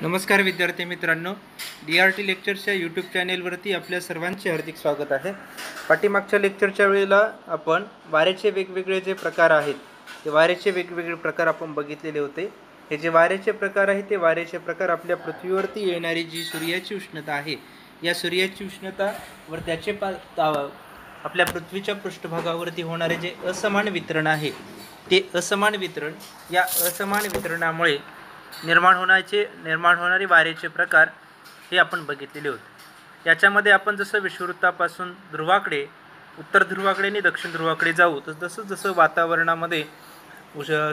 नमस्कार विद्यार्थी मित्रांनो, DRT लेक्चर्सच्या यूट्यूब चॅनेलवरती आपल्या सर्वांचे हार्दिक स्वागत आहे। पाठीमागच्या लेक्चरच्या वेळेला आपण वाऱ्याचे वेगवेगळे जे प्रकार आहेत ते वाऱ्याचे वेगवेगळे प्रकार आपण बघितलेले होते। हे जे वाऱ्याचे प्रकार आहेत ते वाऱ्याचे प्रकार आपल्या पृथ्वीवरती येणारी जी सूर्याची उष्णता आहे, या सूर्याची उष्णता वर त्याचे आपल्या पृथ्वीच्या पृष्ठभागावरती होणारे जे असमान वितरण आहे ते असमान वितरण, या असमान वितरणामुळे निर्माण होणारे वाऱ्याचे प्रकार हे आपण बघितलेले होते। याच्यामध्ये आपण जसं विषुववृत्तापासून ध्रुवाकडे, उत्तर ध्रुवाकडे आणि दक्षिण ध्रुवाकडे जाऊ तर जसं जसं वातावरणामध्ये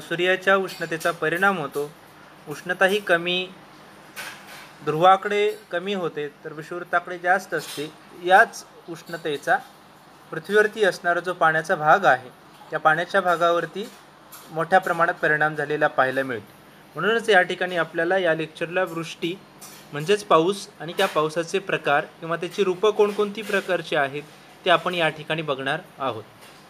सूर्याच्या उष्णतेचा परिणाम होतो, उष्णताही कमी ध्रुवाकडे कमी होते तर विषुववृत्ताकडे जास्त असते। याच उष्णतेचा पृथ्वीवरती असणारा जो पाण्याचा भाग आहे त्या पाण्याच्या भागावरती मोठ्या प्रमाणात परिणाम झालेला पाहायला मिळतो। म्हणूनच या ठिकाणी आपल्याला या लेक्चरला वृष्टी म्हणजेच पाऊस आणि त्या पावसाचे प्रकार किंवा त्याची रूपं कोणकोणती प्रकारची आहेत ते आपण या ठिकाणी बघणार आहोत।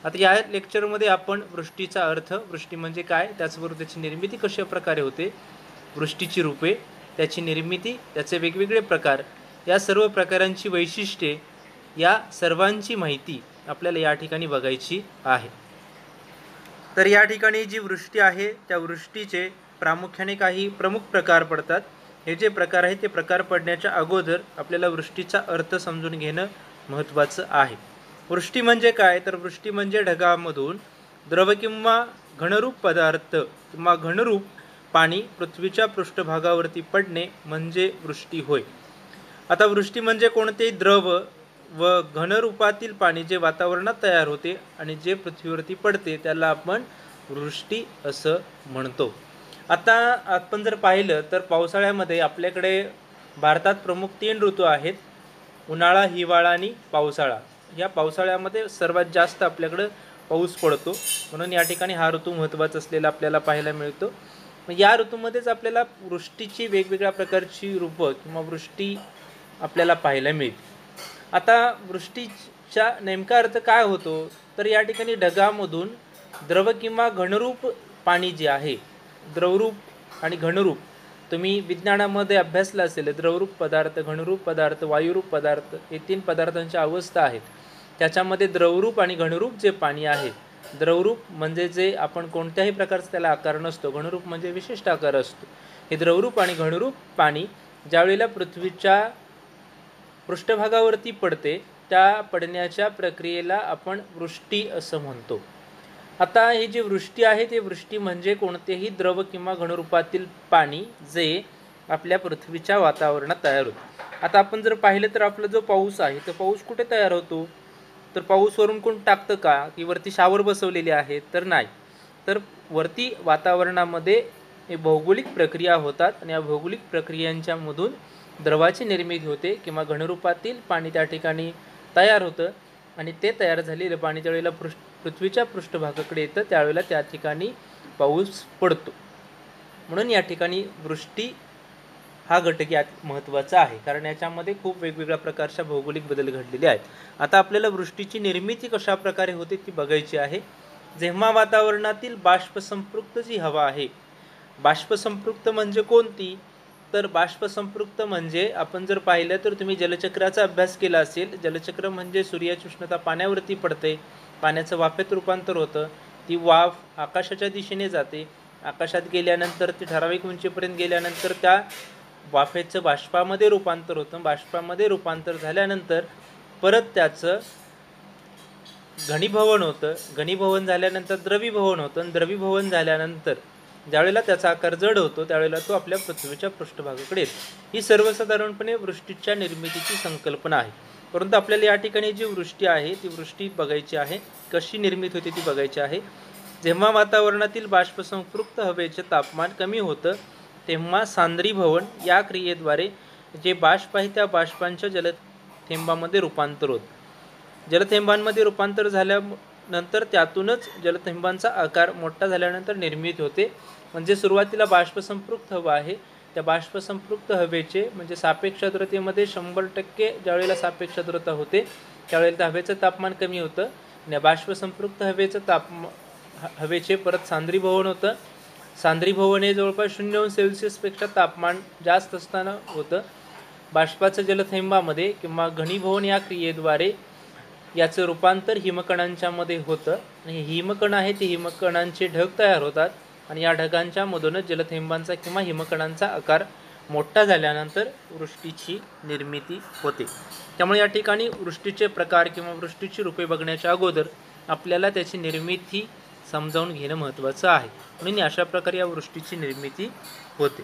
आता या लेक्चरमध्ये आपण वृष्टीचा अर्थ, वृष्टी म्हणजे काय, त्याचबरोबर त्याची निर्मिती कशा प्रकारे होते, वृष्टीची रूपे, त्याची निर्मिती, त्याचे वेगवेगळे प्रकार, या सर्व प्रकारांची वैशिष्ट्ये, या सर्वांची माहिती आपल्याला या ठिकाणी बघायची आहे। तर या ठिकाणी जी वृष्टी आहे त्या वृष्टीचे प्रामुख्याने काही प्रमुख प्रकार पडतात। हे जे प्रकार आहेत ते प्रकार पडण्याच्या अगोदर आपल्याला वृष्टीचा अर्थ समजून घेणं महत्त्वाचं आहे। वृष्टी म्हणजे काय, तर वृष्टी म्हणजे ढगामधून द्रव किंवा घनरूप पदार्थ किंवा घनरूप पाणी पृथ्वीच्या पृष्ठभागावरती पडणे म्हणजे वृष्टी होय। आता वृष्टी म्हणजे कोणतेही द्रव व घनरूपातील पाणी जे वातावरणात तयार होते आणि जे पृथ्वीवरती पडते त्याला आपण वृष्टी असं म्हणतो। आता आपण जर पाहिलं तर पावसाळ्यामध्ये आपल्याकडे भारतात प्रमुख 3 ऋतू आहेत, उन्हाळा, हिवाळा आणि पावसाळा। या पावसाळ्यामध्ये सर्वात जास्त आपल्याकडे पाऊस पडतो, म्हणून या ठिकाणी हा ऋतू महत्त्वाचा असलेला आपल्याला पाहायला मिळतो। या ऋतूमध्येच आपल्याला वृष्टीची वेगवेगळ्या प्रकारची रूपं किंवा वृष्टी आपल्याला पाहायला मिळते। आता वृष्टीचा नेमका अर्थ काय होतो, तर या ठिकाणी ढगामधून द्रव किंवा घनरूप पाणी जे आहे, द्रवरूप आणि घनरूप तुम्ही विज्ञानामध्ये अभ्यासलं असेल, द्रवरूप पदार्थ, घनरूप पदार्थ, वायुरूप पदार्थ, हे 3 पदार्थांच्या अवस्था आहेत। त्याच्यामध्ये द्रवरूप आणि घनरूप जे पाणी आहे, द्रवरूप म्हणजे जे आपण कोणत्याही प्रकारचा त्याला आकार नसतो, घनरूप म्हणजे विशिष्ट आकार असतो। हे द्रवरूप आणि घनरूप पाणी ज्यावेळेला पृथ्वीच्या पृष्ठभागावरती पडते त्या पडण्याच्या प्रक्रियेला आपण वृष्टी असं म्हणतो। आता ही जी वृष्टी आहे ते वृष्टी म्हणजे कोणतेही द्रव किंवा घनरूपातील पाणी जे आपल्या पृथ्वीच्या वातावरणात तयार होते। आता आपण जर पाहिलं तर आपला जो पाऊस आहे तो पाऊस कुठे तयार होतो, तर पाऊस वरून कोण टाकतं का, की वरती शावर बसवलेले आहेत, तर नाही, तर वरती वातावरणामध्ये हे भौगोलिक प्रक्रिया होतात आणि या भौगोलिक प्रक्रियांच्या मधून द्रवाची निर्मिती होते किंवा घनरूपातील पाणी त्या ठिकाणी तयार होतं आणि ते तयार झालेलं पाणी ज्यावेळेला पृथ्वीच्या पृष्ठभागाकडे येतं त्यावेळेला त्या ठिकाणी पाऊस पडतो। म्हणून या ठिकाणी वृष्टी हा घटक यात महत्त्वाचा आहे, कारण याच्यामध्ये खूप वेगवेगळ्या प्रकारच्या भौगोलिक बदल घडलेले आहेत। आता आपल्याला वृष्टीची निर्मिती कशा प्रकारे होते ती बघायची आहे। जेव्हा वातावरणातील बाष्पसंपृक्त जी हवा आहे, बाष्पसंपृक्त म्हणजे कोणती, तर बाष्पसंपृक्त म्हणजे आपण जर पाहिलं तर तुम्ही जलचक्राचा अभ्यास केला असेल। जलचक्र म्हणजे सूर्याची उष्णता पाण्यावरती पडते, पाण्याचं वाफेत रूपांतर होतं, ती वाफ आकाशाच्या दिशेने जाते, आकाशात गेल्यानंतर ती ठराविक उंचीपर्यंत गेल्यानंतर त्या वाफेचं बाष्पामध्ये रूपांतर होतं, बाष्पामध्ये रूपांतर झाल्यानंतर परत त्याचं घनीभवन होतं, घनीभवन झाल्यानंतर द्रवीभवन होतं आणि द्रवीभवन झाल्यानंतर ज्यावेळेला त्याचा आकार जड होतो त्यावेळेला तो आपल्या पृथ्वीच्या पृष्ठभागाकडे येतो। ही सर्वसाधारणपणे वृष्टीच्या निर्मितीची संकल्पना आहे। परंतु आपल्याला या ठिकाणी जी वृष्टी आहे ती वृष्टी बघायची आहे, कशी निर्मित होते ती बघायची आहे। जेव्हा वातावरणातील बाष्पसंपृक्त हवेचे तापमान कमी होतं तेव्हा सांद्रीभवन या क्रियेद्वारे जे बाष्प आहे त्या बाष्पांच्या जलथेंबामध्ये रूपांतर होतं। जलथेंबांमध्ये रूपांतर झाल्यानंतर त्यातूनच जलथेंबांचा आकार मोठा झाल्यानंतर निर्मित होते। म्हणजे सुरुवातीला बाष्पसंपृक्त हवा आहे, त्या बाष्पसंपृक्त हवेचे म्हणजे सापेक्ष आर्द्रतेमध्ये 100% ज्यावेळेला सापेक्ष आर्द्रता होते त्यावेळेला त्या हवेचं तापमान कमी होतं आणि बाष्पसंपृक्त हवेचं हवेचे परत सांद्रीभवन होतं। सांद्री भवन हे जवळपास 0°C तापमान जास्त असताना होतं. बाष्पाचं जलथेंबामध्ये किंवा घनीभवन या क्रियेद्वारे याचं रूपांतर हिमकणांच्या मध्ये होतं आणि हे हिमकण आहे ते हिमकणांचे ढग तयार होतात आणि या ढगांच्या मधूनच जलथेंबांचा किंवा हिमकणांचा आकार मोठा झाल्यानंतर वृष्टीची निर्मिती होते. त्यामुळे या ठिकाणी वृष्टीचे प्रकार किंवा वृष्टीची रूपे बघण्याच्या अगोदर आपल्याला त्याची निर्मिती समजावून घेणं महत्त्वाचं आहे. म्हणून अशा प्रकारे या वृष्टीची निर्मिती होते.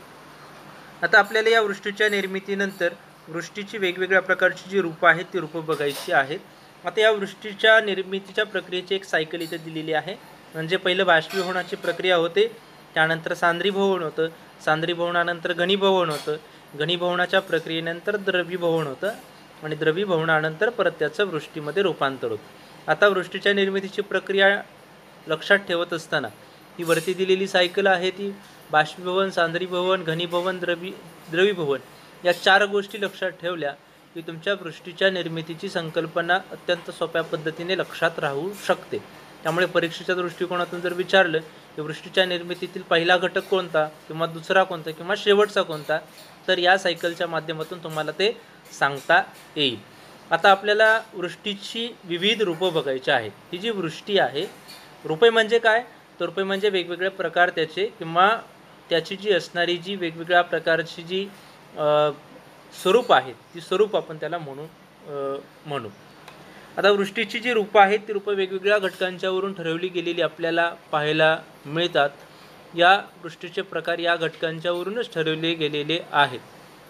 आता आपल्याला या वृष्टीच्या निर्मितीनंतर वृष्टीची वेगवेगळ्या प्रकारची जी रूपं आहेत ती रूपं बघायची आहेत. आता या वृष्टीच्या निर्मितीच्या प्रक्रियेची एक सायकल इथे दिलेली आहे. म्हणजे पहिलं बाष्पीभवनाची प्रक्रिया होते, त्यानंतर सांद्रीभवन होतं, सांद्रीभवनानंतर घनीभवन होतं, घनीभवनाच्या प्रक्रियेनंतर द्रवीभवन होतं आणि द्रवीभवनानंतर परत त्याचं वृष्टीमध्ये रूपांतर होतं. आता वृष्टीच्या निर्मितीची प्रक्रिया लक्षात ठेवत असताना ही वरती दिलेली सायकल आहे ती बाष्पीभवन, सांद्रीभवन, घनीभवन, द्रवीभवन या 4 गोष्टी लक्षात ठेवल्या की तुमच्या वृष्टीच्या निर्मितीची संकल्पना अत्यंत सोप्या पद्धतीने लक्षात राहू शकते. त्यामुळे परीक्षेच्या दृष्टिकोनातून जर विचारलं की वृष्टीच्या निर्मितीतील पहिला घटक कोणता किंवा दुसरा कोणता किंवा शेवटचा कोणता, तर या सायकलच्या माध्यमातून तुम्हाला ते सांगता येईल. आता आपल्याला वृष्टीची विविध रूपं बघायची आहेत. ही जी वृष्टी आहे, रूपे म्हणजे काय, तर रूपे म्हणजे वेगवेगळे प्रकार त्याचे किंवा त्याची जी असणारी जी वेगवेगळ्या प्रकारची जी स्वरूप आहेत ती स्वरूप आपण त्याला म्हणू. आता वृष्टीची जी रूपं आहेत ती रूपं वेगवेगळ्या घटकांच्यावरून ठरवली गेलेली आपल्याला पाहायला मिळतात. या वृष्टीचे प्रकार या घटकांच्यावरूनच ठरवले गेलेले आहेत.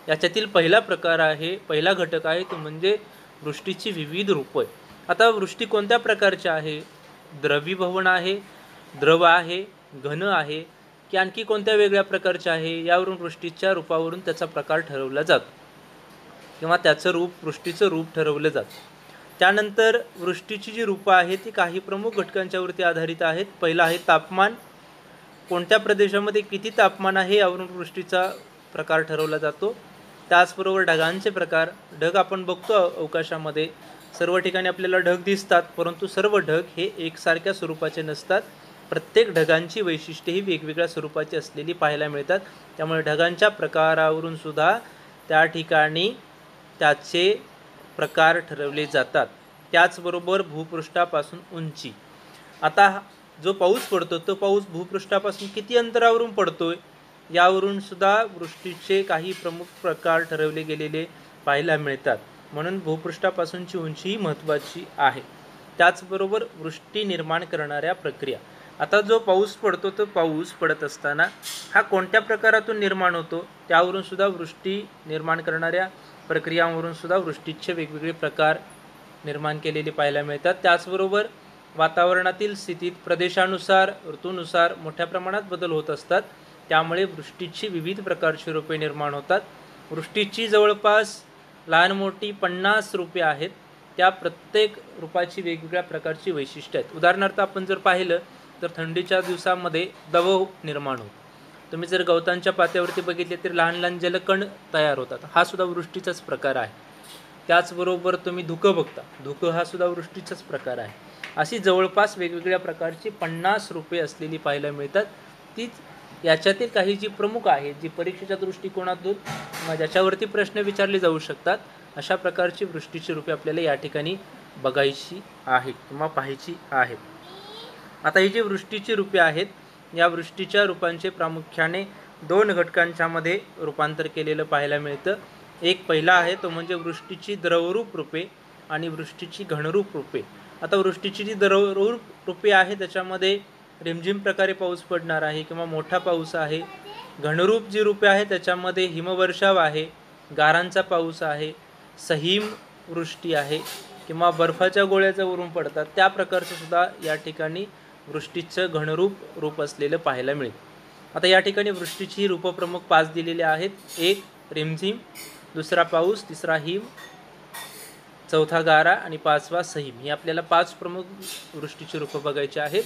याच्यातील पहिला घटक आहे तो म्हणजे वृष्टीची विविध रूपं. आता वृष्टी कोणत्या प्रकारची आहे, द्रवीभवन आहे, द्रव आहे, घन आहे की आणखी कोणत्या वेगळ्या प्रकारचे आहे, यावरून वृष्टीच्या रूपावरून त्याचा प्रकार ठरवला जातो किंवा त्याचं वृष्टीचं रूप ठरवलं जातं. त्यानंतर वृष्टीची जी रूपं आहेत ती काही प्रमुख घटकांच्यावरती आधारित आहेत. पहिला आहे तापमान, कोणत्या प्रदेशामध्ये किती तापमान आहे यावरून वृष्टीचा प्रकार ठरवला जातो. त्याचबरोबर ढगांचे प्रकार, ढग आपण बघतो अवकाशामध्ये सर्व ठिकाणी आपल्याला ढग दिसतात, परंतु सर्व ढग हे एकसारख्या स्वरूपाचे नसतात. प्रत्येक ढगांची वैशिष्ट्ये ही वेगवेगळ्या स्वरूपाची असलेली पाहायला मिळतात. त्यामुळे ढगांच्या प्रकारावरून सुद्धा त्या ठिकाणी त्याचे प्रकार ठरवले जातात. त्याचबरोबर भूपृष्ठापासून उंची, आता जो पाऊस पडतो तो पाऊस भूपृष्ठापासून किती अंतरावरून पडतोय यावरून सुद्धा वृष्टीचे काही प्रमुख प्रकार ठरवले गेलेले पाहायला मिळतात. म्हणून भूपृष्ठापासूनची उंची ही महत्त्वाची आहे. त्याचबरोबर वृष्टी निर्माण करणाऱ्या प्रक्रिया, आता जो पाऊस पडतो तो पाऊस पडत असताना हा कोणत्या प्रकारातून निर्माण होतो त्यावरून सुद्धा वृष्टी निर्माण करणाऱ्या प्रक्रियांवरून सुद्धा वृष्टीचे वेगवेगळे प्रकार निर्माण केलेले पाहायला मिळतात. त्याचबरोबर वातावरणातील स्थितीत प्रदेशानुसार ऋतूनुसार मोठ्या प्रमाणात बदल होत असतात. त्यामुळे वृष्टीची विविध प्रकारची रूपे निर्माण होतात. वृष्टीची जवळपास लहान मोठी 50 रूपे आहेत. त्या प्रत्येक रूपाची वेगवेगळ्या प्रकारची वैशिष्ट्ये आहेत. उदाहरणार्थ आपण जर पाहिलं तर थंडीच्या दिवसामध्ये दव निर्माण होतो. तुम्ही जर गवतांच्या पात्यावरती बघितले तर लहान लहान जलकण तयार होतात, हा सुद्धा वृष्टीचाच प्रकार आहे. त्याचबरोबर तुम्ही धुकं बघता, धुकं हा सुद्धा वृष्टीचाच प्रकार आहे. अशी जवळपास वेगवेगळ्या प्रकारची 50 रूपे असलेली पाहायला मिळतात. तीच याच्यातील काही जी प्रमुख आहेत, जी परीक्षेच्या दृष्टिकोनातून ज्याच्यावरती प्रश्न विचारले जाऊ शकतात, अशा प्रकारची वृष्टीची रूपे आपल्याला या ठिकाणी बघायची आहेत किंवा पाहायची आहेत. आता ही जी वृष्टीची रूपे आहेत, या वृष्टीच्या रूपांचे प्रामुख्याने 2 घटकांच्यामध्ये रूपांतर केलेलं पाहायला मिळतं. एक पहिला आहे तो म्हणजे वृष्टीची द्रवरूप रूपे आणि वृष्टीची घनरूप रूपे. आता वृष्टीची जी द्रवरूप रूपे आहे त्याच्यामध्ये रिमझिम प्रकारे पाऊस पडणार आहे किंवा मोठा पाऊस आहे. घनरूप जी रूपे आहे त्याच्यामध्ये हिमवर्षाव आहे, गारांचा पाऊस आहे, सहीम वृष्टी आहे किंवा बर्फाच्या गोळ्या वरून पडतात, त्या प्रकारचं सुद्धा या ठिकाणी वृष्टीचं घनरूप रूप असलेलं पाहायला मिळेल. आता या ठिकाणी वृष्टीची रूपं प्रमुख 5 दिलेले आहेत. एक रिमझिम, दुसरा पाऊस, तिसरा हिम, चौथा गारा आणि 5वा सहीम. ही आपल्याला 5 प्रमुख वृष्टीची रूपं बघायची आहेत.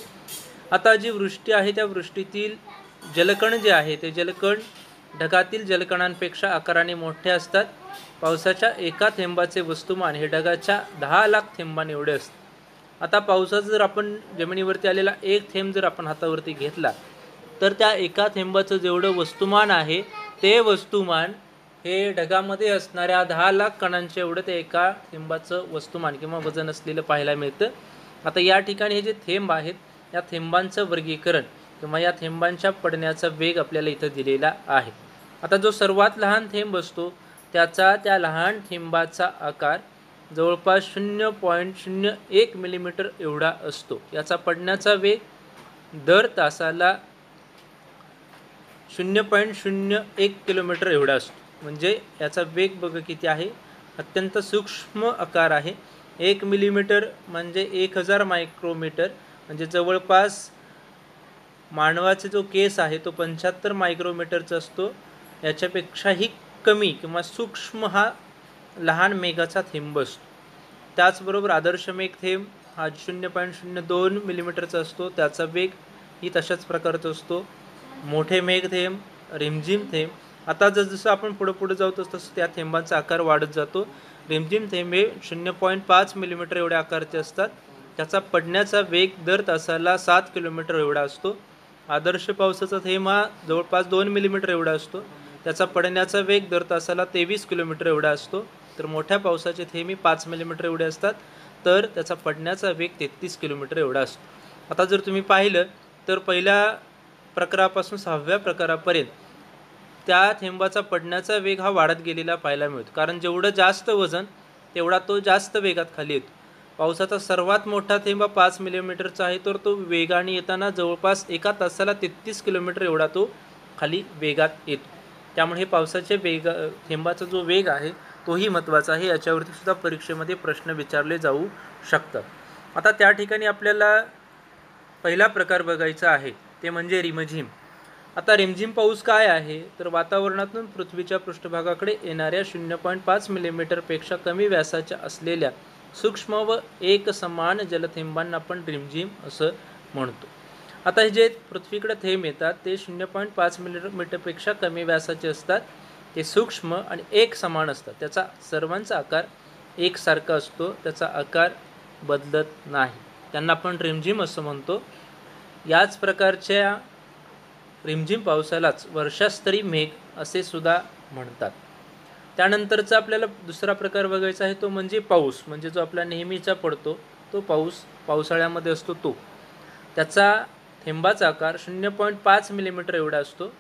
आता जी वृष्टी आहे त्या वृष्टीतील जलकण जे आहे ते जलकण ढगातील जलकणांपेक्षा आकाराने मोठे असतात. पावसाच्या एका थेंबाचे वस्तुमान हे ढगाच्या 10 लाख थेंबांनी एवढे असते. आता पावसाचा जर आपण जमिनीवरती आलेला एक थेंब जर आपण हातावरती घेतला तर त्या एका थेंबाचं जेवढं वस्तुमान आहे ते वस्तुमान हे ढगामध्ये असणाऱ्या 10 लाख कणांच्या एवढं ते एका थेंबाचं वस्तुमान किंवा वजन असलेलं पाहायला मिळतं. आता या ठिकाणी हे जे थेंब आहेत या थेंबांचं वर्गीकरण किंवा या थेंबांच्या पडण्याचा वेग आपल्याला इथं दिलेला आहे. आता जो सर्वात लहान थेंब असतो त्याचा त्या लहान थेंबाचा आकार जवळपास 0.01 मिलीमीटर एवढा असतो. याचा पडण्याचा वेग दर तासाला 0.01 किलोमीटर एवढा असतो. म्हणजे याचा वेग बघा किती आहे, अत्यंत सूक्ष्म आकार आहे. 1 मिलीमीटर म्हणजे 1000 मायक्रोमीटर, म्हणजे जवळपास मानवाचा जो केस आहे तो 75 मायक्रोमीटरचा असतो. याच्यापेक्षाही कमी किंवा सूक्ष्म हा लहान मेघाचा थेंब असतो. त्याचबरोबर आदर्श मेघ थेंब हा 0.02 मिलीमीटरचा असतो, त्याचा वेग ही तशाच प्रकारचा असतो. मोठे मेघ थेंब, रिमझिम थेंब, आता जसं आपण पुढे जाऊ तसं त्या थेंबांचा आकार वाढत जातो. रिमझिम थेंब हे 0.5 मिलीमीटर एवढ्या आकारचे असतात. त्याचा पडण्याचा वेग दर तासाला 7 किलोमीटर एवढा असतो. आदर्श पावसाचा थेंब हा जवळपास 2 मिलीमीटर एवढा असतो. त्याचा पडण्याचा वेग दर तासाला 23 किलोमीटर एवढा असतो. तर मोठ्या पावसाचे थेंब 5 मिलीमीटर एवढे असतात, तर त्याचा पडण्याचा वेग 33 किलोमीटर एवढा असतो. आता जर तुम्ही पाहिलं तर पहिल्या प्रकारापासून 6व्या प्रकारापर्यंत त्या थेंबाचा पडण्याचा वेग हा वाढत गेलेला पाहायला मिळतो. कारण जेवढं जास्त वजन तेवढा तो जास्त वेगात खाली येतो. पावसाचा सर्वात मोठा थेंब 5 मिलीमीटरचा आहे, तर तो वेगाने येताना जवळपास एका तासाला 33 किलोमीटर एवढा तो खाली वेगात येतो. त्यामुळे हे पावसाचे थेंबाचा जो वेग आहे तोही महत्त्वाचा आहे. याच्यावरती सुद्धा परीक्षेमध्ये प्रश्न विचारले जाऊ शकतात. आता त्या ठिकाणी आपल्याला पहिला प्रकार बघायचा आहे ते म्हणजे रिमझिम. आता रिमझिम पाऊस काय आहे, तर वातावरणातून पृथ्वीच्या पृष्ठभागाकडे येणाऱ्या 0.5 मिलीमीटरपेक्षा कमी व्यासाच्या असलेल्या सूक्ष्म व एकसमान जलथेंबांना आपण रिमझिम असं म्हणतो. आता हे जे पृथ्वीकडे थेंब येतात ते 0.5 मिलीमीटरपेक्षा कमी व्यासाचे असतात. ते सूक्ष्म आणि एकसमान असतात. त्याचा सर्वांचा आकार एकसारखा असतो, त्याचा आकार बदलत नाही. त्यांना आपण रिमझिम असं म्हणतो. याच प्रकारच्या रिमझिम पावसालाच वर्षास्तरी मेघ असे सुद्धा म्हणतात. त्यानंतरचा आपल्याला दुसरा प्रकार बघायचा आहे तो म्हणजे पाऊस, म्हणजे जो आपला नेहमीचा पडतो तो पाऊस पावसाळ्यामध्ये असतो तो. त्याचा थेंबाचा आकार 0.5 मिलीमीटर एवढा असतो.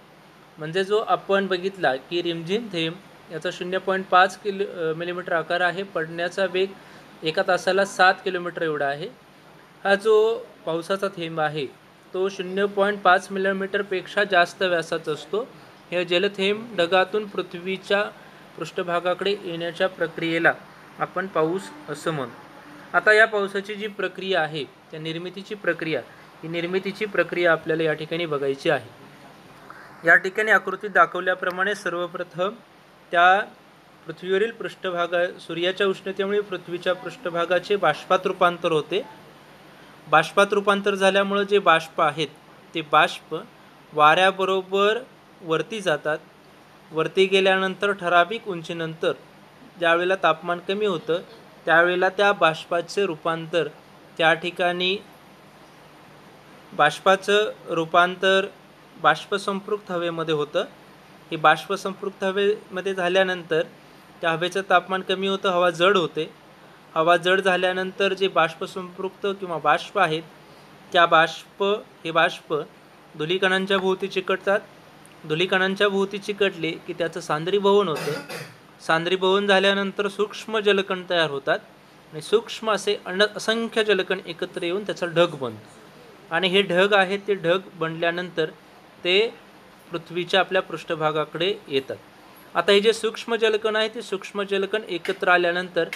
म्हणजे जो आपण बघितला की रिमझिम थेंब याचा 0.5 मिलीमीटर आकार आहे, पडण्याचा वेग एका तासाला 7 किलोमीटर एवढा आहे. हा जो पावसाचा थेंब आहे तो 0.5 मिलीमीटरपेक्षा जास्त व्यासाचा असतो. हे जलथेंब ढगातून पृथ्वीच्या पृष्ठभागाकडे येण्याच्या प्रक्रियेला आपण पाऊस असं म्हणतो. आता या पावसाची जी प्रक्रिया आहे त्या निर्मितीची प्रक्रिया आपल्याला या ठिकाणी बघायची आहे. या ठिकाणी आकृतीत दाखवल्याप्रमाणे सर्वप्रथम त्या पृथ्वीवरील सूर्याच्या उष्णतेमुळे पृथ्वीच्या पृष्ठभागाचे बाष्पात रूपांतर होते. बाष्पात रूपांतर झाल्यामुळे जे बाष्प आहेत ते बाष्प वाऱ्याबरोबर वरती जातात. वरती गेल्यानंतर ठराविक उंचीनंतर ज्यावेळेला तापमान कमी होतं त्यावेळेला त्या बाष्पाचे रूपांतर त्या ठिकाणी बाष्पसंपृक्त हवेमध्ये होतं. हे बाष्पसंपृक्त हवेमध्ये झाल्यानंतर त्या हवेचं तापमान कमी होतं, हवा जड होते. हवा जड झाल्यानंतर जे बाष्पसंपृक्त किंवा बाष्प आहेत त्या बाष्प धुलीकणांच्या भोवती चिकटतात. धुलीकणांच्या भोवती चिकटले की त्याचं सांद्रीभवन होतं. सांद्रीभवन झाल्यानंतर सूक्ष्म जलकण तयार होतात आणि सूक्ष्म असे असंख्य जलकण एकत्र येऊन त्याचा ढग बनतो. आणि हे ढग आहेत ते ढग बनल्यानंतर ते पृथ्वीच्या आपल्या पृष्ठभागाकडे येतात. आता हे जे सूक्ष्म जलकण आहे ते सूक्ष्म जलकण एकत्र आल्यानंतर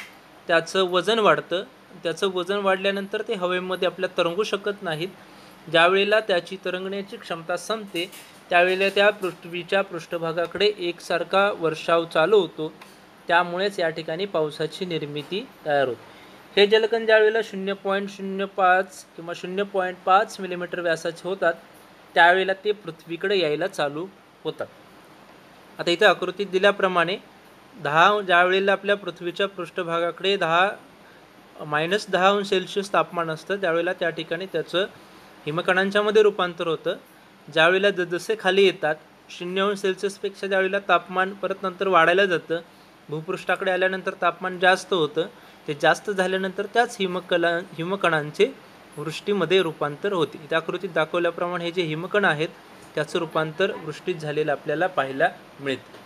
त्याचं वजन वाढतं. त्याचं वजन वाढल्यानंतर ते हवेमध्ये आपल्या तरंगू शकत नाहीत. ज्यावेळेला त्याची तरंगण्याची क्षमता संपते त्यावेळेला त्या पृथ्वीच्या पृष्ठभागाकडे एकसारखा वर्षाव चालू होतो. त्यामुळेच या ठिकाणी पावसाची निर्मिती तयार होते. हे जलकण ज्यावेळेला 0.05 किंवा 0.5 मिलीमीटर व्यासाचे होतात त्यावेळेला ते पृथ्वीकडे यायला चालू होतात. आता इथे आकृतीत दिल्याप्रमाणे ज्यावेळेला आपल्या पृथ्वीच्या पृष्ठभागाकडे -10 अंश सेल्सिअस तापमान असतं त्यावेळेला त्या ठिकाणी त्याचं हिमकणांच्यामध्ये रूपांतर होतं ज्यावेळेला जसजसे खाली येतात 0°C ज्यावेळेला तापमान परत नंतर वाढायला जातं, भूपृष्ठाकडे आल्यानंतर तापमान जास्त होतं, ते जास्त झाल्यानंतर त्याच हिमकणांचे वृष्टीमध्ये रूपांतर होते. त्या आकृतीत दाखवल्याप्रमाणे हे जे हिमकण आहेत त्याचं रूपांतर वृष्टीत झालेलं आपल्याला पाहायला मिळते.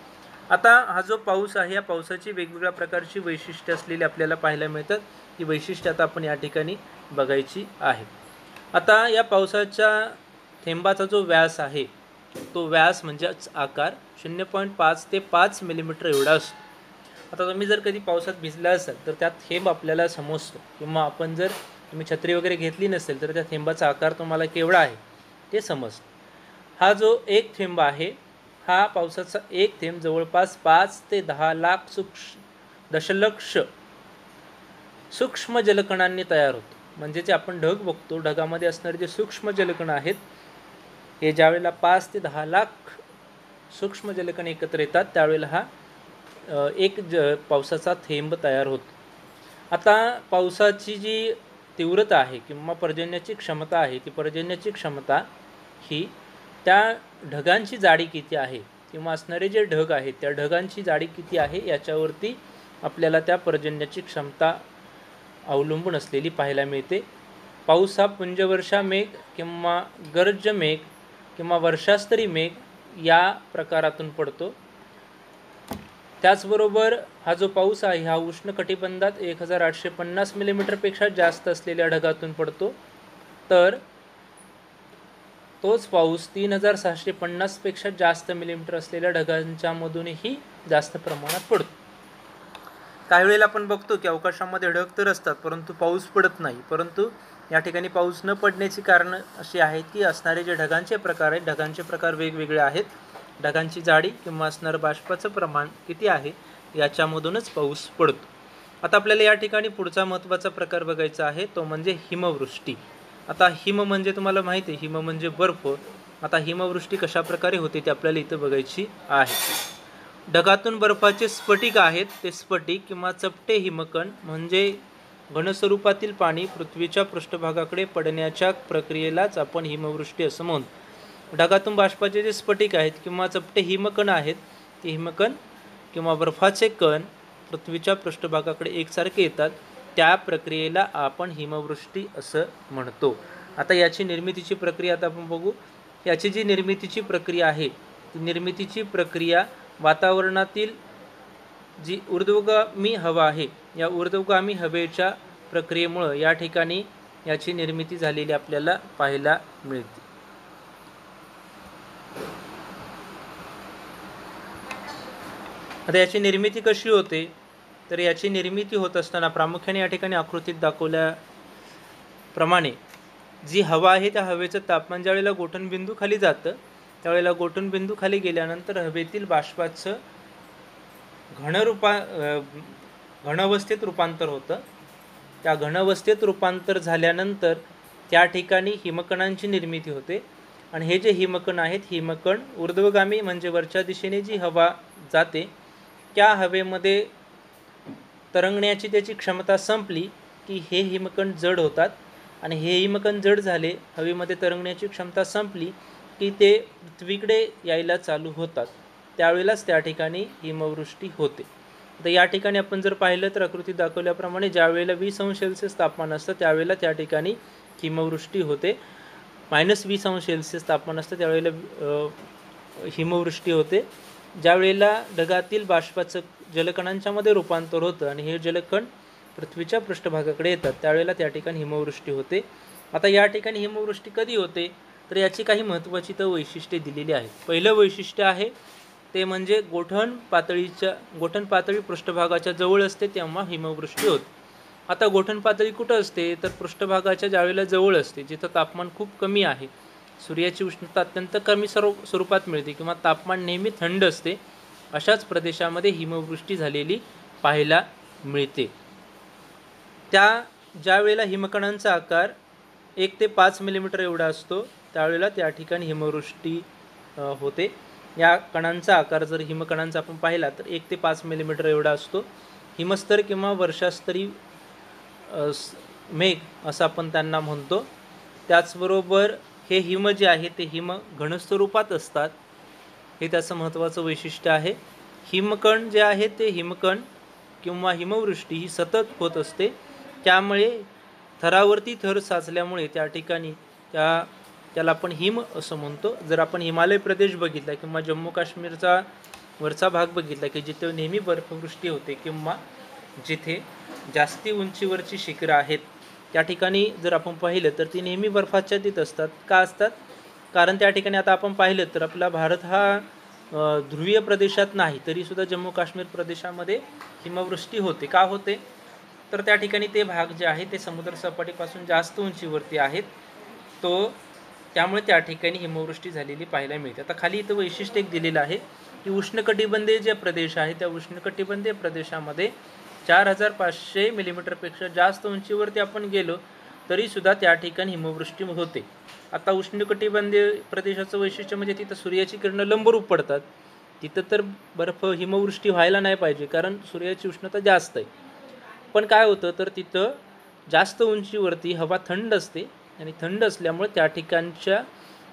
आता हा जो पाऊस आहे या पावसाची वेगवेगळ्या प्रकारची वैशिष्ट्ये असलेली आपल्याला पाहायला मिळतात. ही वैशिष्ट्ये आता आपण या ठिकाणी बघायची आहेत. आता या पावसाच्या थेंबाचा जो व्यास आहे तो व्यास म्हणजेच आकार 0.5 ते 5 मिलीमीटर एवढा असतो. आता तुम्ही जर कधी पावसात भिजला असाल तर त्या थेंब आपल्याला समजतो, किंवा आपण जर तुम्ही छत्री वगैरे घेतली नसेल तर त्या थेंबाचा आकार तुम्हाला केवढा आहे ते समजतं. हा जो एक थेंब आहे, हा पावसाचा एक थेंब जवळपास 5 ते 10 लाख दशलक्ष सूक्ष्म जलकणांनी तयार होतो. म्हणजे जे आपण ढग बघतो, ढगामध्ये असणारे जे सूक्ष्म जलकण आहेत हे ज्यावेळेला 5 ते 10 लाख सूक्ष्म जलकण एकत्र येतात त्यावेळेला हा एक पावसाचा थेंब तयार होतो. आता पावसाची जी तीव्रता आहे किंवा पर्जन्याची क्षमता आहे, ती पर्जन्याची क्षमता ही त्या ढगांची जाडी किती आहे किंवा असणारे जे ढग आहेत त्या ढगांची जाडी किती आहे याच्यावरती आपल्याला त्या पर्जन्याची क्षमता अवलंबून असलेली पाहायला मिळते. पाऊस हा पुंजवर्षा मेघ किंवा गर्ज मेघ किंवा वर्षास्तरी मेघ या प्रकारातून पडतो. त्याचबरोबर हा जो पाऊस आहे हा उष्णकटिबंधात 1850 मिलीमीटरपेक्षा जास्त असलेल्या ढगातून पडतो, तर तोच पाऊस 3650 पेक्षा जास्त मिलीमीटर असलेल्या ढगांच्या मधूनही जास्त प्रमाणात पडतो. काही वेळेला आपण बघतो की अवकाशामध्ये ढग तर असतात परंतु पाऊस पडत नाही. परंतु या ठिकाणी पाऊस न पडण्याची कारणं अशी आहेत की असणारे जे ढगांचे प्रकार आहेत, ढगांचे प्रकार वेगवेगळे आहेत. ढगांची जाडी किंवा असणारं बाष्पाचं प्रमाण किती आहे याच्यामधूनच पाऊस पडतो. आता आपल्याला या ठिकाणी पुढचा महत्त्वाचा प्रकार बघायचा आहे, तो म्हणजे हिमवृष्टी. आता हिम म्हणजे तुम्हाला माहिती आहे, हिम म्हणजे बर्फ. आता हिमवृष्टी कशा प्रकारे होते ते आपल्याला इथं बघायची आहे. ढगातून बर्फाचे स्फटिक आहेत, ते स्फटिक किंवा चपटे हिमकण म्हणजे घनस्वरूपातील पाणी पृथ्वीच्या पृष्ठभागाकडे पडण्याच्या प्रक्रियेलाच आपण हिमवृष्टी असं म्हणतो. ढगातून बाष्पाचे जे स्फटिक आहेत किंवा चपटे हिमकण आहेत, ते हिमकण किंवा बर्फाचे कण पृथ्वीच्या पृष्ठभागाकडे एकसारखे येतात, त्या प्रक्रियेला आपण हिमवृष्टी असं म्हणतो. आता याची निर्मितीची प्रक्रिया आता आपण बघू. याची जी निर्मितीची प्रक्रिया आहे ती निर्मितीची प्रक्रिया वातावरणातील जी ऊर्ध्वगामी हवा आहे या ऊर्ध्वगामी हवेच्या प्रक्रियेमुळं या ठिकाणी याची निर्मिती झालेली आपल्याला पाहायला मिळते. आता याची निर्मिती कशी होते, तर याची निर्मिती होत असताना प्रामुख्याने या ठिकाणी आकृतीत दाखवल्याप्रमाणे जी हवा आहे त्या हवेचं तापमान ज्यावेळेला गोठणबिंदू खाली जातं त्यावेळेला गोठणबिंदू खाली गेल्यानंतर हवेतील बाष्पाचं घनावस्थेत रूपांतर होतं. त्या घनावस्थेत रूपांतर झाल्यानंतर त्या ठिकाणी हिमकणांची निर्मिती होते. आणि हे जे हिमकण आहेत, हिमकण ऊर्ध्वगामी म्हणजे वरच्या दिशेने जी हवा जाते त्या हवेमध्ये तरंगण्याची त्याची क्षमता संपली की हे हिमकण जड होतात. आणि हे हिमकण जड झाले, हवेमध्ये तरंगण्याची क्षमता संपली की ते पृथ्वीकडे यायला चालू होतात, त्यावेळेलाच त्या ठिकाणी हिमवृष्टी होते. तर या ठिकाणी आपण जर पाहिलं तर आकृतीत दाखवल्याप्रमाणे ज्या वेळेला 20°C तापमान असतं त्यावेळेला त्या ठिकाणी हिमवृष्टी होते. -20°C तापमान असतं त्यावेळेला हिमवृष्टी होते. ज्या वेळेला ढगातील बाष्पाचं जलकणांच्यामध्ये रूपांतर होतं आणि हे जलकण पृथ्वीच्या पृष्ठभागाकडे येतात त्यावेळेला त्या ठिकाणी हिमवृष्टी होते. आता या ठिकाणी हिमवृष्टी कधी होते, तर याची काही महत्त्वाची तर वैशिष्ट्ये दिलेली आहेत. पहिलं वैशिष्ट्य आहे ते म्हणजे गोठण पातळी पृष्ठभागाच्या जवळ असते तेव्हा हिमवृष्टी होते. आता गोठण पातळी कुठं असते, तर पृष्ठभागाच्या ज्यावेळेला जवळ असते, जिथं तापमान खूप कमी आहे, सूर्याची उष्णता अत्यंत कमी स्वरूपात मिळते किंवा तापमान नेहमी थंड असते, अशाच प्रदेशामध्ये हिमवृष्टी झालेली पाहायला मिळते. ज्या वेळेला हिमकणांचा आकार 1 ते 5 मिलीमीटर एवढा असतो त्यावेळेला त्या ठिकाणी हिमवृष्टी होते. या कणांचा आकार जर हिमकणांचा आपण पाहिला तर 1 ते 5 मिलीमीटर एवढा असतो. हिमस्तर किंवा वर्षास्तरी मेघ असं आपण त्यांना म्हणतो. त्याचबरोबर हे हिम जे आहे ते हिम घनस्वरूपात असतात, हे त्याचं महत्त्वाचं वैशिष्ट्य आहे. हिमकण जे आहे ते हिमकण किंवा हिमवृष्टी ही सतत होत असते. त्यामुळे थरावरती थर साचल्यामुळे त्या ठिकाणी त्याला आपण हिम असं म्हणतो. जर आपण हिमालय प्रदेश बघितला किंवा जम्मू काश्मीरचा वरचा भाग बघितला की जिथे नेहमी बर्फवृष्टी होते किंवा जिथे जास्ती उंचीवरची शिखरं आहेत, त्या ठिकाणी जर आपण पाहिलं तर ती नेहमी बर्फाच्छादित असतात. का असतात? कारण त्या ठिकाणी आता आपण पाहिलं तर आपला भारत हा ध्रुवीय प्रदेशात नाही, तरीसुद्धा जम्मू काश्मीर प्रदेशामध्ये हिमवृष्टी होते. का होते? तर त्या ठिकाणी ते भाग जे आहे ते समुद्र सपाटीपासून जास्त उंचीवरती आहेत, त्यामुळे त्या ठिकाणी हिमवृष्टी झालेली पाहायला मिळते. आता खाली इथं वैशिष्ट्य एक दिलेलं आहे की उष्णकटिबंधीय जे प्रदेश आहे त्या उष्णकटिबंधीय प्रदेशामध्ये 4500 मिलीमीटरपेक्षा जास्त उंचीवरती आपण गेलो तरीसुद्धा त्या ठिकाणी हिमवृष्टी होते. आता उष्णकटिबंधीय प्रदेशाचं वैशिष्ट्य म्हणजे तिथं सूर्याची किरणं लंबरूप पडतात. तिथं तर हिमवृष्टी व्हायला नाही पाहिजे, कारण सूर्याची उष्णता जास्त आहे. पण काय होतं तर तिथं जास्त उंचीवरती हवा थंड असते आणि थंड असल्यामुळे त्या ठिकाणच्या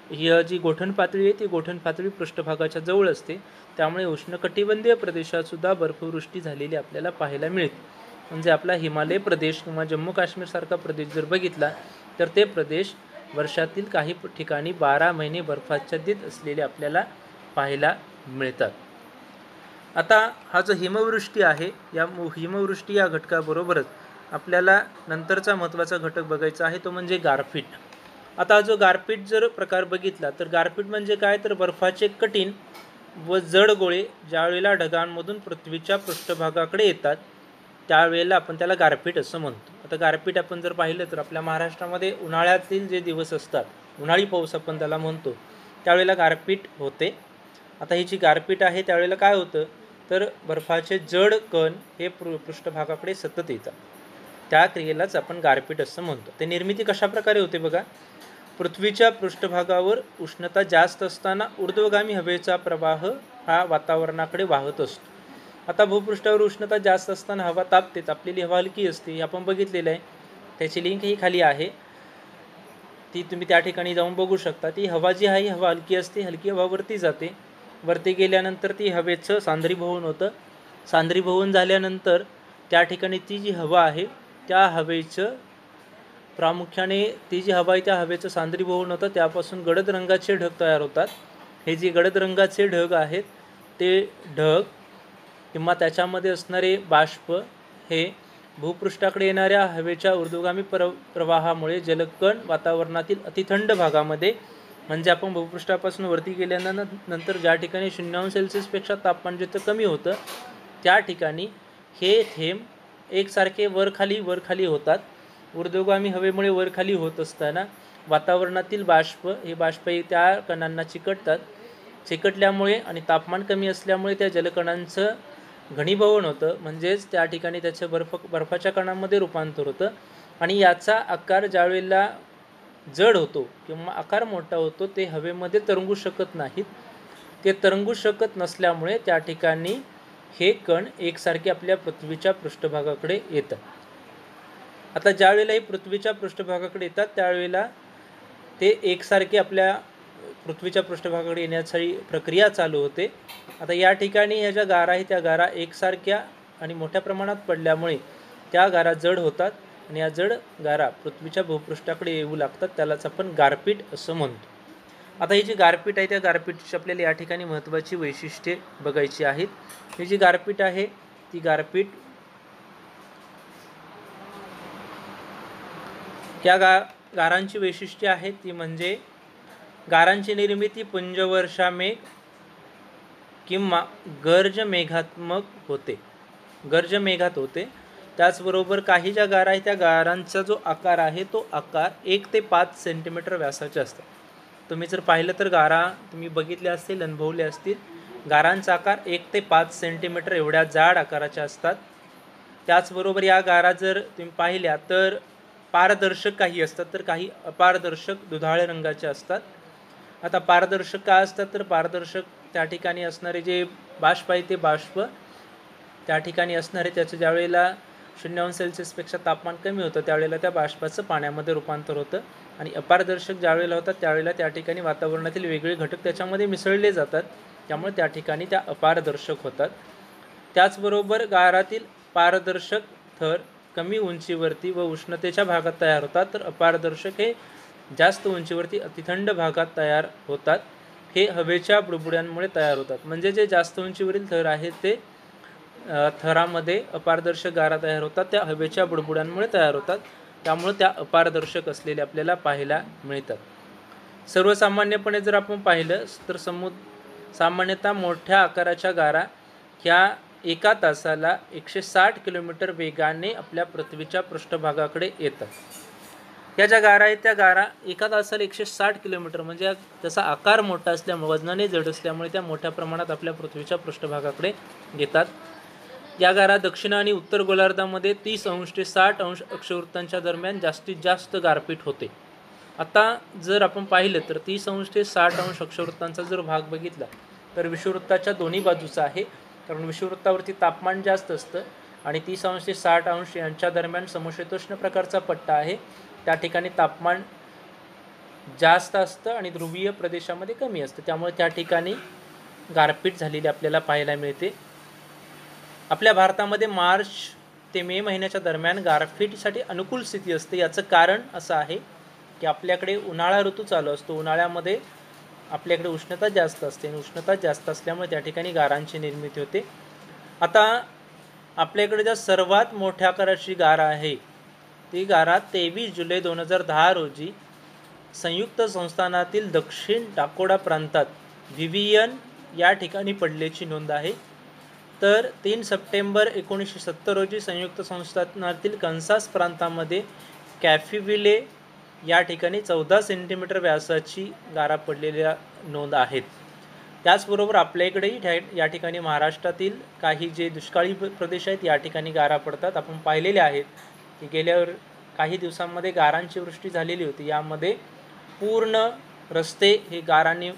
ही जी गोठण पातळी आहे ती गोठण पातळी पृष्ठभागाच्या जवळ असते. त्यामुळे उष्णकटिबंधीय प्रदेशातसुद्धा बर्फवृष्टी झालेली आपल्याला पाहायला मिळते. म्हणजे आपला हिमालय प्रदेश किंवा जम्मू काश्मीरसारखा प्रदेश जर बघितला तर ते प्रदेश वर्षातील काही ठिकाणी 12 महिने बर्फाच्छादित असलेले आपल्याला पाहायला मिळतात. आता हा जो हिमवृष्टी आहे या हिमवृष्टी या घटकाबरोबरच आपल्याला नंतरचा महत्त्वाचा घटक बघायचा आहे, तो म्हणजे गारपीट. आता जो गारपीट जर प्रकार बघितला तर गारपीट म्हणजे काय, तर बर्फाचे कठीण व जड गोळे ज्यावेळेला ढगांमधून पृथ्वीच्या पृष्ठभागाकडे येतात त्यावेळेला आपण त्याला गारपीट असं म्हणतो. आता गारपीट आपण जर पाहिलं तर आपल्या महाराष्ट्रामध्ये उन्हाळ्यातील जे दिवस असतात, उन्हाळी पाऊस आपण त्याला म्हणतो, त्यावेळेला गारपीट होते. आता ही जी गारपीट आहे त्यावेळेला काय होतं तर बर्फाचे जड कण हे पृष्ठभागाकडे सतत येतात. त्या क्रियेलाच आपण गारपीट असं म्हणतो. ते निर्मिती कशा प्रकारे होते बघा. पृथ्वीच्या पृष्ठभागावर उष्णता जास्त असताना ऊर्ध्वगामी हवेचा प्रवाह हा वातावरणाकडे वाहत असतो. आता भूपृष्ठावर उष्णता जास्त असताना हवा तापते, तापलेली हवा हलकी असते, हे आपण बघितलेलं आहे. त्याची लिंक ही खाली आहे, ती तुम्ही त्या ठिकाणी जाऊन बघू शकता. ती हवा जी आहे ही हवा हलकी असते, हलकी हवा वरती जाते, वरती गेल्यानंतर ती हवेचं सांद्रीभवन होतं. सांद्रीभवन झाल्यानंतर त्या ठिकाणी ती जी हवा आहे त्या हवेचं प्रामुख्याने ती जी हवा आहे त्या हवेचं सांद्रीभवन होतं, त्यापासून गडद रंगाचे ढग तयार होतात. हे जे गडद रंगाचे ढग आहेत ते ढग किंवा त्याच्यामध्ये असणारे बाष्प हे भूपृष्ठाकडे येणाऱ्या हवेच्या ऊर्ध्वगामी प्रवाहामुळे जलकण वातावरणातील अतिथंड भागामध्ये, म्हणजे आपण भूपृष्ठापासून वरती गेल्यानंतर ज्या ठिकाणी 0 सेल्सिअसपेक्षा तापमान जिथं कमी होतं त्या ठिकाणी हे थेंब एकसारखे वरखाली होतात. ऊर्ध्वगामी हवेमुळे वरखाली होत असताना वातावरणातील बाष्प हे बाष्प त्या कणांना चिकटतात. चिकटल्यामुळे आणि तापमान कमी असल्यामुळे त्या जलकणांचं घनीभवन होतं, म्हणजेच त्या ठिकाणी त्याचं बर्फाच्या कणांमध्ये रूपांतर होतं. आणि याचा आकार ज्यावेळेला जड होतो किंवा आकार मोठा होतो ते हवेमध्ये तरंगू शकत नाहीत. ते तरंगू शकत नसल्यामुळे त्या ठिकाणी हे कण एकसारखे आपल्या पृथ्वीच्या पृष्ठभागाकडे येतात. आता ज्यावेळेला हे पृथ्वीच्या पृष्ठभागाकडे येतात त्यावेळेला ते एकसारखे आपल्या पृथ्वीच्या पृष्ठभागाकडे येण्याची प्रक्रिया चालू होते. आता या ठिकाणी ह्या ज्या गारा आहेत त्या गारा एकसारख्या आणि मोठ्या प्रमाणात पडल्यामुळे त्या गारा जड होतात आणि या जड गारा पृथ्वीच्या भूपृष्ठाकडे येऊ लागतात, त्यालाच आपण गारपीट असं म्हणतो. आता ही जी गारपीट आहे त्या गारपीटची आपल्याला या ठिकाणी महत्त्वाची वैशिष्ट्ये बघायची आहेत. ही जी गारपीट आहे ती गारपीट या गारांची वैशिष्ट्ये आहेत ती म्हणजे गारांची निर्मिती पुंजवर्षा मेघ किंवा गर्ज मेघात होते. त्याचबरोबर काही ज्या गारा आहेत त्या गारांचा जो आकार आहे तो आकार 1 ते 5 सेंटीमीटर व्यासाचे असतात. तुम्ही जर पाहिलं तर गारा तुम्ही बघितल्या असतील, अनुभवल्या असतील. गारांचा आकार 1 ते 5 सेंटीमीटर एवढ्या जाड आकाराच्या असतात. त्याचबरोबर या गारा जर तुम्ही पाहिल्या तर पारदर्शक काही असतात तर काही अपारदर्शक दुधाळ रंगाचे असतात. आता पारदर्शक का असतात तर पारदर्शक त्या ठिकाणी असणारे जे बाष्प आहे ते बाष्प त्या ठिकाणी असणारे त्याचं ज्यावेळेला 0°C तापमान कमी होतं त्यावेळेला त्या बाष्पाचं पाण्यामध्ये रूपांतर होतं आणि अपारदर्शक ज्यावेळेला होतात त्यावेळेला त्या ठिकाणी वातावरणातील वेगळे घटक त्याच्यामध्ये मिसळले जातात, त्यामुळे त्या ठिकाणी त्या अपारदर्शक होतात. त्याचबरोबर गारातील पारदर्शक थर कमी उंचीवरती व उष्णतेच्या भागात तयार होतात, तर अपारदर्शक हे जास्त उंचीवरती अतिथंड भागात तयार होतात. हे हवेच्या बुडबुड्यांमुळे तयार होतात. म्हणजे जे जास्त उंचीवरील थर आहेत ते थरामध्ये अपारदर्शक गारा तयार होतात, त्या हवेच्या बुडबुड्यांमुळे तयार होतात, त्यामुळे त्या अपारदर्शक असलेले आपल्याला पाहायला मिळतात. सर्वसामान्यपणे जर आपण पाहिलं तर सामान्यतः मोठ्या आकाराच्या गारा ह्या एका तासाला 160 किलोमीटर वेगाने आपल्या पृथ्वीच्या पृष्ठभागाकडे येतात. या ज्या गारा आहेत त्या गारा एका तासाला 160 किलोमीटर, म्हणजे त्याचा आकार मोठा असल्यामुळे, वजनाने जड असल्यामुळे त्या मोठ्या प्रमाणात आपल्या पृथ्वीच्या पृष्ठभागाकडे येतात. या गारा दक्षिण आणि उत्तर गोलार्धामध्ये 30° ते 60° अक्षवृत्तांच्या दरम्यान जास्तीत जास्त गारपीट होते. आता जर आपण पाहिलं तर 30° ते 60° अक्षवृत्तांचा जर भाग बघितला तर विषुववृत्ताच्या दोन्ही बाजूचा आहे, कारण विषुववृत्तावरती तापमान जास्त असतं आणि 30° ते 60° यांच्या दरम्यान समशीतोष्ण प्रकारचा पट्टा आहे, त्या ठिकाणी तापमान जास्त असतं आणि ध्रुवीय प्रदेशामध्ये कमी असतं, त्यामुळे त्या ठिकाणी गारपीट झालेली आपल्याला पाहायला मिळते. आपल्या भारतामध्ये मार्च ते मे महिन्याच्या दरम्यान गारपीटीसाठी अनुकूल स्थिती असते. याचं कारण असं आहे की आपल्याकडे उन्हाळा ऋतू चालू असतो, उन्हाळ्यामध्ये आपल्याकडे उष्णता जास्त असते आणि उष्णता जास्त असल्यामुळे त्या ठिकाणी गारांची निर्मिती होते. आता आपल्याकडे ज्या सर्वात मोठ्या आकाराची गारा आहे ती गारा 23 जुलै 2010 रोजी संयुक्त संस्थानातील दक्षिण डाकोटा प्रांतात व्हिव्हियन या ठिकाणी पडल्याची नोंद आहे. तर 3 सप्टेंबर 1970 रोजी संयुक्त संस्थानातील कन्सास प्रांतामध्ये कॅफिविले या ठिकाणी 14 सेंटीमीटर व्यासाची गारा पडलेल्या नोंद आहेत. त्याचबरोबर आपल्या इकडेही या ठिकाणी महाराष्ट्रातील काही जे दुष्काळी प्रदेश आहेत या ठिकाणी गारा पडतात. आपण पाहिलेले आहेत की गेल्या काही दिवसांमध्ये गारांची वृष्टी झालेली होती, यामध्ये पूर्ण रस्ते हे गारांनी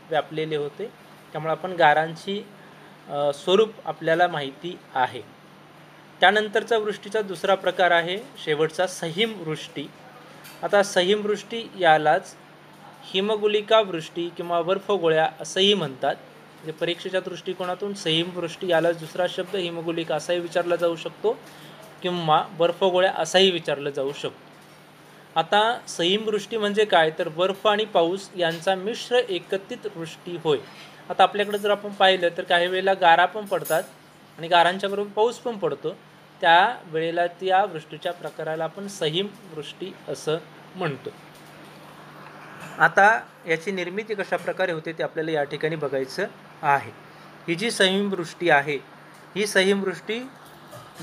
व्यापलेले होते, त्यामुळे आपण गारांची स्वरूप आपल्याला माहिती आहे. त्यानंतरचा वृष्टीचा दुसरा प्रकार आहे शेवटचा सहिमवृष्टी. आता सहिमवृष्टी यालाच हिमगुलिका वृष्टी किंवा बर्फगोळ्या असंही म्हणतात. म्हणजे परीक्षेच्या दृष्टिकोनातून सहिमवृष्टी यालाच दुसरा शब्द हिमगुलिका असाही विचारला जाऊ शकतो किंवा बर्फगोळ्या असाही विचारलं जाऊ शकतो. आता सहिमवृष्टी म्हणजे काय, तर बर्फ आणि पाऊस यांचा मिश्र एकत्रित वृष्टी होय. आता आपल्याकडे जर आपण पाहिलं तर काही वेळेला गारा पण पडतात आणि गारांच्या बरोबर पाऊस पण पडतो, त्या वेळेला त्या वृष्टीच्या प्रकाराला आपण सहिमवृष्टी असं म्हणतो. आता याची निर्मिती कशा प्रकारे होते ते आपल्याला या ठिकाणी बघायचं आहे. ही जी सहिमवृष्टी आहे ही सहिमवृष्टी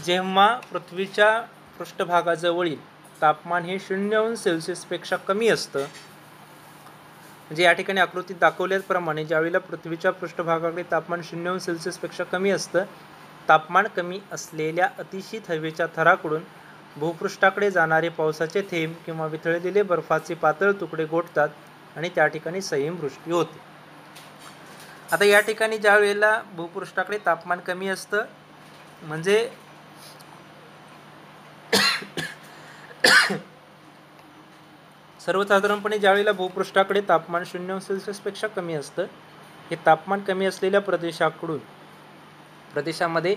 जेव्हा पृथ्वीच्या पृष्ठभागाजवळील तापमान हे 0°C कमी असतं, म्हणजे या ठिकाणी आकृतीत दाखवल्याप्रमाणे ज्यावेळेला पृथ्वीच्या पृष्ठभागाकडे तापमान 0°C कमी असतं, तापमान कमी असलेल्या अतिशीत हवेच्या थराकडून भूपृष्ठाकडे जाणारे पावसाचे थेंब किंवा वितळलेले बर्फाचे पातळ तुकडे गोठतात आणि त्या ठिकाणी सहिमवृष्टी होते. आता या ठिकाणी ज्या वेळेला भूपृष्ठाकडे तापमान कमी असतं, म्हणजे सर्वसाधारणपणे ज्यावेळेला भूपृष्ठाकडे तापमान 0°C कमी असतं, हे तापमान कमी असलेल्या प्रदेशामध्ये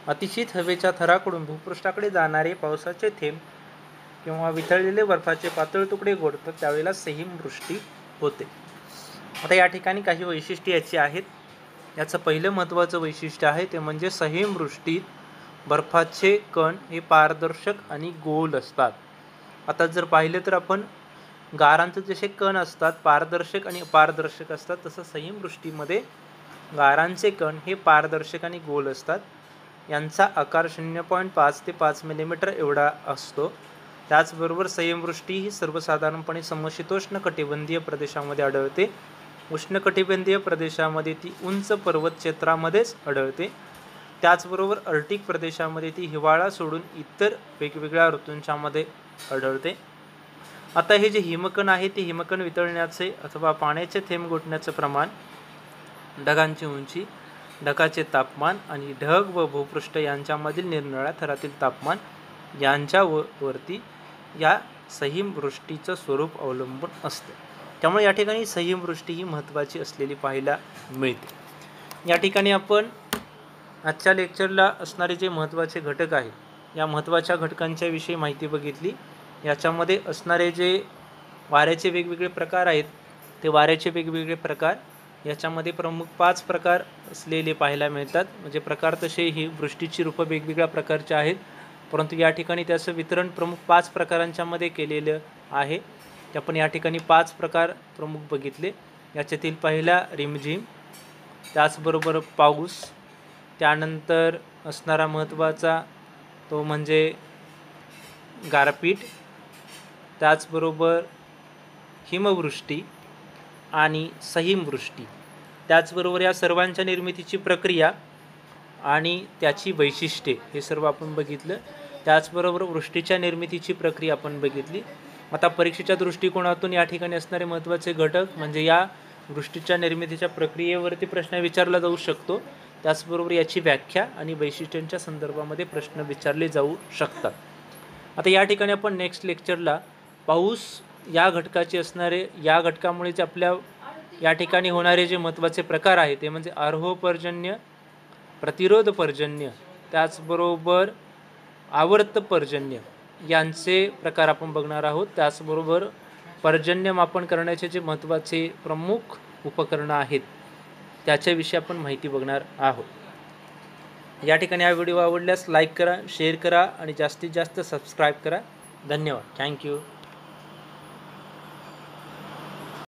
अतिशीत हवेच्या थराकडून भूपृष्ठाकडे जाणारे पावसाचे थेंब किंवा वितळलेले बर्फाचे पातळ तुकडे गोठतात, त्यावेळेला सहिमवृष्टी होते. आता या ठिकाणी काही वैशिष्ट्ये याची आहेत. याचं पहिलं महत्त्वाचं वैशिष्ट्य आहे ते म्हणजे सहिमवृष्टीत बर्फाचे कण हे पारदर्शक आणि गोल असतात. आता जर पाहिलं तर आपण गारांचे जसे कण असतात पारदर्शक आणि अपारदर्शक असतात, तसं सहिमवृष्टीमध्ये गारांचे कण हे पारदर्शक आणि गोल असतात. यांचा आकार 0.5 ते 5 मिलीमीटर एवढा असतो. त्याचबरोबर सहिमवृष्टी ही सर्वसाधारणपणे समशीतोष्ण कटिबंधीय प्रदेशामध्ये आढळते. उष्णकटिबंधीय प्रदेशामध्ये ती उंच पर्वत क्षेत्रामध्येच आढळते. त्याचबरोबर आर्क्टिक प्रदेशामध्ये ती हिवाळा सोडून इतर वेगवेगळ्या ऋतूंच्यामध्ये आढळते. आता हे जे हिमकण आहे ते हिमकण वितळण्याचे अथवा पाण्याचे थेंब गोठण्याचं प्रमाण, ढगांची उंची, ढगाचे तापमान आणि ढग व भूपृष्ठ यांच्यामधील निरनिराळ्या थरातील तापमान यांच्यावरती या सहीमवृष्टीचं स्वरूप अवलंबून असतं. त्यामुळे या ठिकाणी सहीमवृष्टी ही महत्त्वाची असलेली पाहायला मिळते. या ठिकाणी आपण आजच्या लेक्चरला असणारे जे महत्त्वाचे घटक आहेत, या महत्त्वाच्या घटकांच्या विषयी माहिती बघितली. याच्यामध्ये असणारे जे वाऱ्याचे वेगवेगळे प्रकार आहेत, ते वाऱ्याचे वेगवेगळे प्रकार याच्यामध्ये प्रमुख 5 प्रकार असलेले पाहायला मिळतात. म्हणजे प्रकार तसे ही वृष्टीची रूपं वेगवेगळ्या प्रकारचे आहेत, परंतु या ठिकाणी त्याचं वितरण प्रमुख 5 प्रकारांच्यामध्ये केलेलं आहे. ते आपण या ठिकाणी 5 प्रकार प्रमुख बघितले. याच्यातील पहिला रिमझिम, त्याचबरोबर पाऊस, त्यानंतर असणारा महत्त्वाचा तो म्हणजे गारपीट, त्याचबरोबर हिमवृष्टी आणि सहीमवृष्टी. त्याचबरोबर या सर्वांच्या निर्मितीची प्रक्रिया आणि त्याची वैशिष्ट्ये हे सर्व आपण बघितलं. त्याचबरोबर वृष्टीच्या निर्मितीची प्रक्रिया आपण बघितली. आता परीक्षेच्या दृष्टिकोनातून या ठिकाणी असणारे महत्त्वाचे घटक म्हणजे या वृष्टीच्या निर्मितीच्या प्रक्रियेवरती प्रश्न विचारला जाऊ शकतो. त्याचबरोबर याची व्याख्या आणि वैशिष्ट्यांच्या संदर्भामध्ये प्रश्न विचारले जाऊ शकतात. आता या ठिकाणी आपण नेक्स्ट लेक्चरला पाऊस या घटकाचे असणारे, या घटकामुळेच आपल्या या ठिकाणी होणारे जे महत्त्वाचे प्रकार आहेत ते म्हणजे आरोह पर्जन्य, प्रतिरोध पर्जन्य, त्याचबरोबर आवर्त पर्जन्य यांचे प्रकार आपण बघणार आहोत. त्याचबरोबर पर्जन्य मापन करण्याचे जे महत्त्वाचे प्रमुख उपकरणं आहेत त्याच्याविषयी आपण माहिती बघणार आहोत. या ठिकाणी हा व्हिडिओ आवडल्यास लाईक करा, शेअर करा आणि जास्तीत जास्त सबस्क्राईब करा. धन्यवाद. थँक्यू.